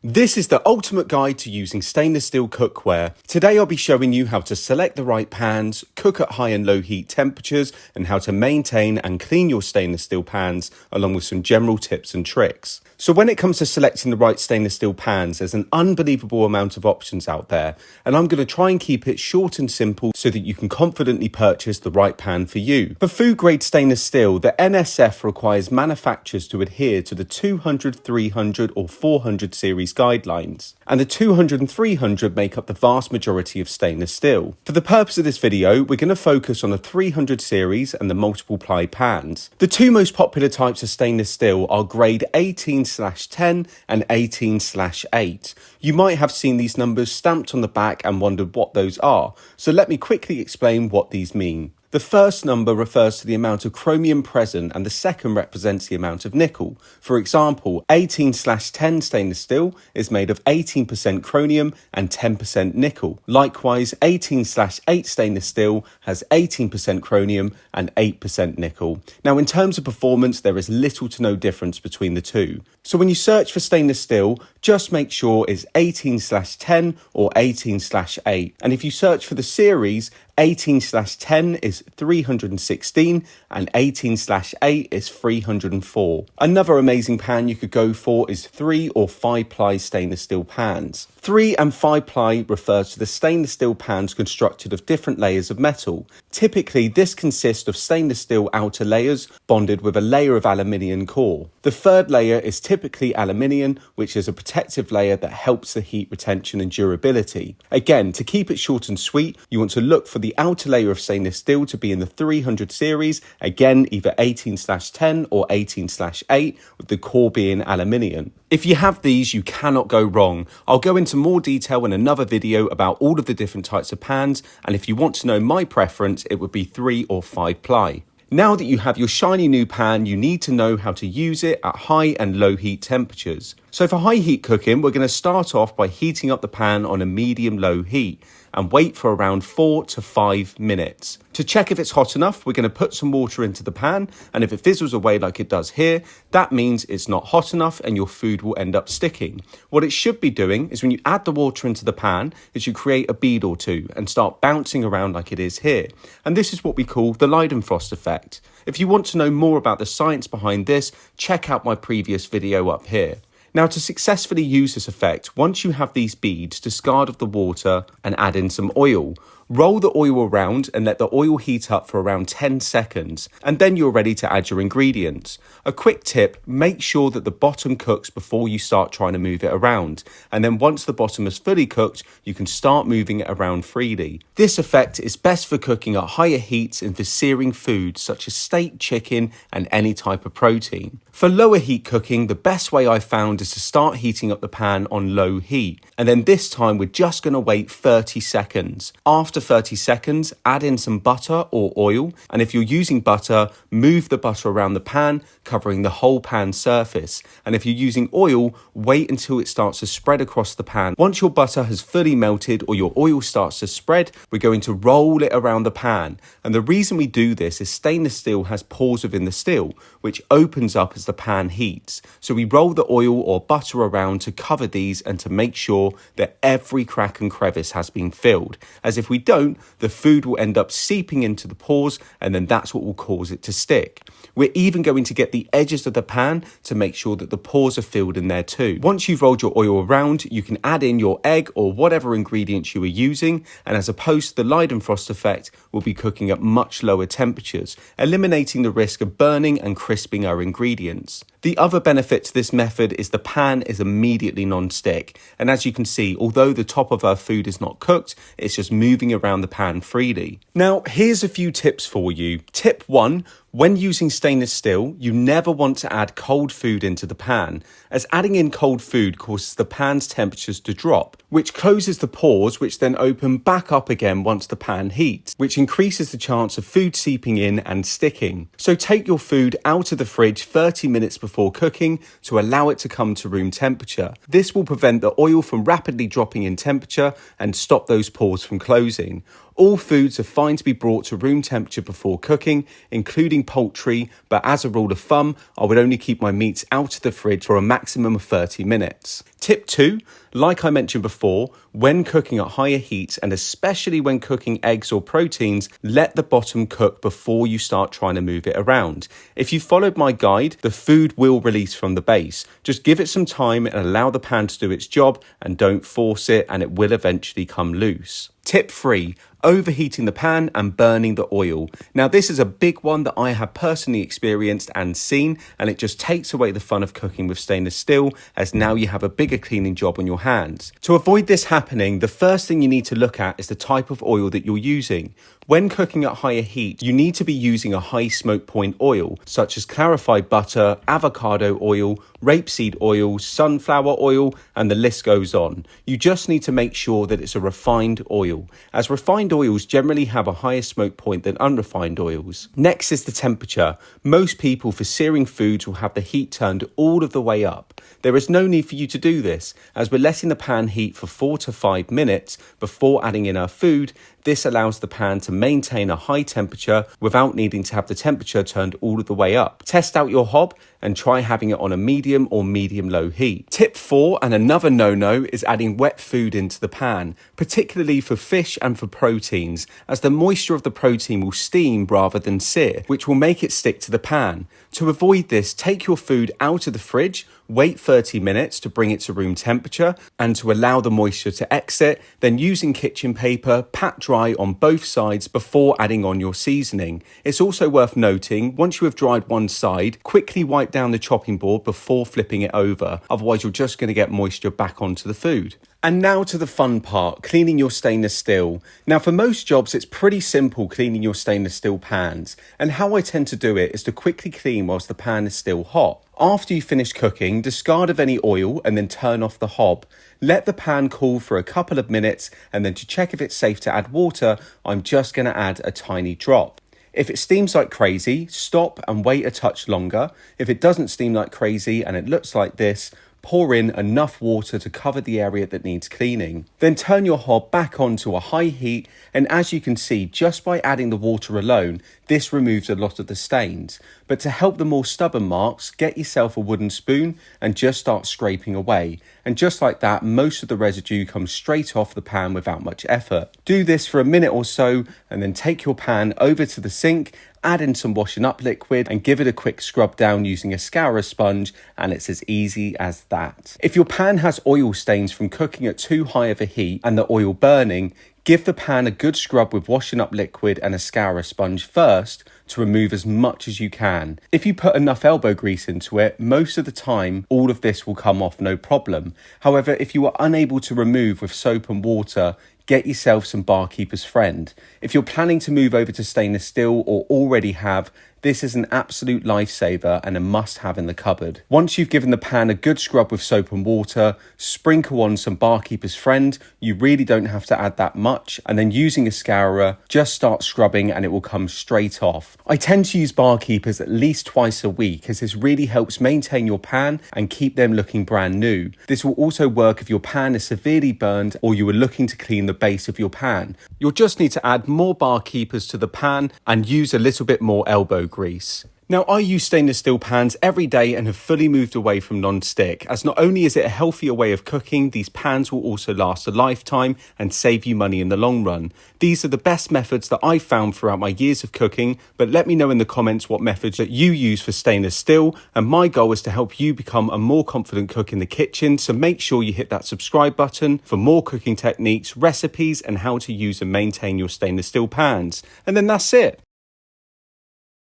This is the ultimate guide to using stainless steel cookware. Today I'll be showing you how to select the right pans, cook at high and low heat temperatures, and how to maintain and clean your stainless steel pans, along with some general tips and tricks. So when it comes to selecting the right stainless steel pans, there's an unbelievable amount of options out there, and I'm going to try and keep it short and simple so that you can confidently purchase the right pan for you. For food grade stainless steel, the NSF requires manufacturers to adhere to the 200, 300 or 400 series guidelines, and the 200 and 300 make up the vast majority of stainless steel. For the purpose of this video, we're going to focus on the 300 series and the multiple ply pans. The two most popular types of stainless steel are grade 18/10 and 18/8. You might have seen these numbers stamped on the back and wondered what those are, so let me quickly explain what these mean. The first number refers to the amount of chromium present and the second represents the amount of nickel. For example, 18/10 stainless steel is made of 18% chromium and 10% nickel. Likewise, 18/8 stainless steel has 18% chromium and 8% nickel. Now, in terms of performance, there is little to no difference between the two. So when you search for stainless steel, just make sure it's 18/10 or 18/8. And if you search for the series, 18/10 is 316 and 18/8 is 304. Another amazing pan you could go for is 3 or 5 ply stainless steel pans. 3 and 5 ply refers to the stainless steel pans constructed of different layers of metal. Typically, this consists of stainless steel outer layers bonded with a layer of aluminium core. The third layer is typically aluminium, which is a protective layer that helps the heat retention and durability. Again, to keep it short and sweet, you want to look for the outer layer of stainless steel to be in the 300 series, again either 18/10 or 18/8, with the core being aluminium. If you have these, you cannot go wrong. I'll go into more detail in another video about all of the different types of pans, and if you want to know my preference, it would be 3 or 5 ply. Now that you have your shiny new pan, you need to know how to use it at high and low heat temperatures. So for high heat cooking, we're going to start off by heating up the pan on a medium-low heat and wait for around 4 to 5 minutes. To check if it's hot enough, we're going to put some water into the pan, and if it fizzles away like it does here, that means it's not hot enough and your food will end up sticking. What it should be doing is when you add the water into the pan, is you create a bead or two and start bouncing around like it is here. And this is what we call the Leidenfrost effect. If you want to know more about the science behind this, check out my previous video up here. Now, to successfully use this effect, once you have these beads, discard of the water and add in some oil. Roll the oil around and let the oil heat up for around 10 seconds, and then you're ready to add your ingredients. A quick tip, make sure that the bottom cooks before you start trying to move it around, and then once the bottom is fully cooked, you can start moving it around freely. This effect is best for cooking at higher heats and for searing foods such as steak, chicken, and any type of protein. For lower heat cooking, the best way I've found is to start heating up the pan on low heat, and then this time we're just going to wait 30 seconds. After 30 seconds, add in some butter or oil, and if you're using butter, move the butter around the pan, covering the whole pan surface. And if you're using oil, wait until it starts to spread across the pan. Once your butter has fully melted or your oil starts to spread, we're going to roll it around the pan. And the reason we do this is stainless steel has pores within the steel, which opens up as the pan heats. So we roll the oil or butter around to cover these and to make sure that every crack and crevice has been filled. As if we don't, the food will end up seeping into the pores, and then that's what will cause it to stick. We're even going to get the edges of the pan to make sure that the pores are filled in there too. Once you've rolled your oil around, you can add in your egg or whatever ingredients you are using, and as opposed to the Leidenfrost effect, we'll be cooking at much lower temperatures, eliminating the risk of burning and crisping our ingredients. The other benefit to this method is the pan is immediately non-stick, and as you can see, although the top of our food is not cooked, it's just moving around the pan freely. Now, here's a few tips for you. Tip 1, when using stainless steel, you never want to add cold food into the pan, as adding in cold food causes the pan's temperatures to drop, which closes the pores, which then open back up again once the pan heats, which increases the chance of food seeping in and sticking. So take your food out of the fridge 30 minutes before cooking to allow it to come to room temperature. This will prevent the oil from rapidly dropping in temperature and stop those pores from closing. All foods are fine to be brought to room temperature before cooking, including poultry, but as a rule of thumb, I would only keep my meats out of the fridge for a maximum of 30 minutes. Tip 2, like I mentioned before, when cooking at higher heats and especially when cooking eggs or proteins, let the bottom cook before you start trying to move it around. If you followed my guide, the food will release from the base. Just give it some time and allow the pan to do its job and don't force it and it will eventually come loose. Tip 3, overheating the pan and burning the oil. Now this is a big one that I have personally experienced and seen, and it just takes away the fun of cooking with stainless steel, as now you have a bigger cleaning job on your hands. To avoid this happening, the first thing you need to look at is the type of oil that you're using. When cooking at higher heat, you need to be using a high smoke point oil, such as clarified butter, avocado oil, rapeseed oil, sunflower oil, and the list goes on. You just need to make sure that it's a refined oil, as refined oils generally have a higher smoke point than unrefined oils. Next is the temperature. Most people for searing foods will have the heat turned all of the way up. There is no need for you to do this, as we're letting the pan heat for 4 to 5 minutes before adding in our food. This allows the pan to maintain a high temperature without needing to have the temperature turned all of the way up. Test out your hob and try having it on a medium or medium-low heat. Tip 4, and another no-no, is adding wet food into the pan, particularly for fish and for proteins, as the moisture of the protein will steam rather than sear, which will make it stick to the pan. To avoid this, take your food out of the fridge, wait 30 minutes to bring it to room temperature and to allow the moisture to exit, then using kitchen paper, pat dry on both sides before adding on your seasoning. It's also worth noting, once you have dried one side, quickly wipe down the chopping board before flipping it over, otherwise you're just going to get moisture back onto the food. And now to the fun part, cleaning your stainless steel. Now for most jobs, it's pretty simple cleaning your stainless steel pans. And how I tend to do it is to quickly clean whilst the pan is still hot. After you finish cooking, discard of any oil and then turn off the hob. Let the pan cool for a couple of minutes, and then to check if it's safe to add water, I'm just going to add a tiny drop. If it steams like crazy, stop and wait a touch longer. If it doesn't steam like crazy and it looks like this, pour in enough water to cover the area that needs cleaning. Then turn your hob back on to a high heat, and as you can see, just by adding the water alone, this removes a lot of the stains. But to help the more stubborn marks, get yourself a wooden spoon and just start scraping away. And just like that, most of the residue comes straight off the pan without much effort. Do this for a minute or so, and then take your pan over to the sink, add in some washing up liquid and give it a quick scrub down using a scourer sponge, and it's as easy as that. If your pan has oil stains from cooking at too high of a heat and the oil burning, give the pan a good scrub with washing up liquid and a scourer sponge first to remove as much as you can. If you put enough elbow grease into it, most of the time all of this will come off no problem. However, if you are unable to remove with soap and water, get yourself some Barkeeper's Friend. If you're planning to move over to stainless steel or already have, this is an absolute lifesaver and a must-have in the cupboard. Once you've given the pan a good scrub with soap and water, sprinkle on some Barkeeper's Friend. You really don't have to add that much. And then using a scourer, just start scrubbing and it will come straight off. I tend to use Barkeepers at least twice a week, as this really helps maintain your pan and keep them looking brand new. This will also work if your pan is severely burned or you are looking to clean the base of your pan. You'll just need to add more Barkeepers to the pan and use a little bit more elbow grease. Now, I use stainless steel pans every day and have fully moved away from non-stick, as not only is it a healthier way of cooking, these pans will also last a lifetime and save you money in the long run. These are the best methods that I've found throughout my years of cooking, but let me know in the comments what methods that you use for stainless steel, and my goal is to help you become a more confident cook in the kitchen, so make sure you hit that subscribe button for more cooking techniques, recipes, and how to use and maintain your stainless steel pans. And then that's it.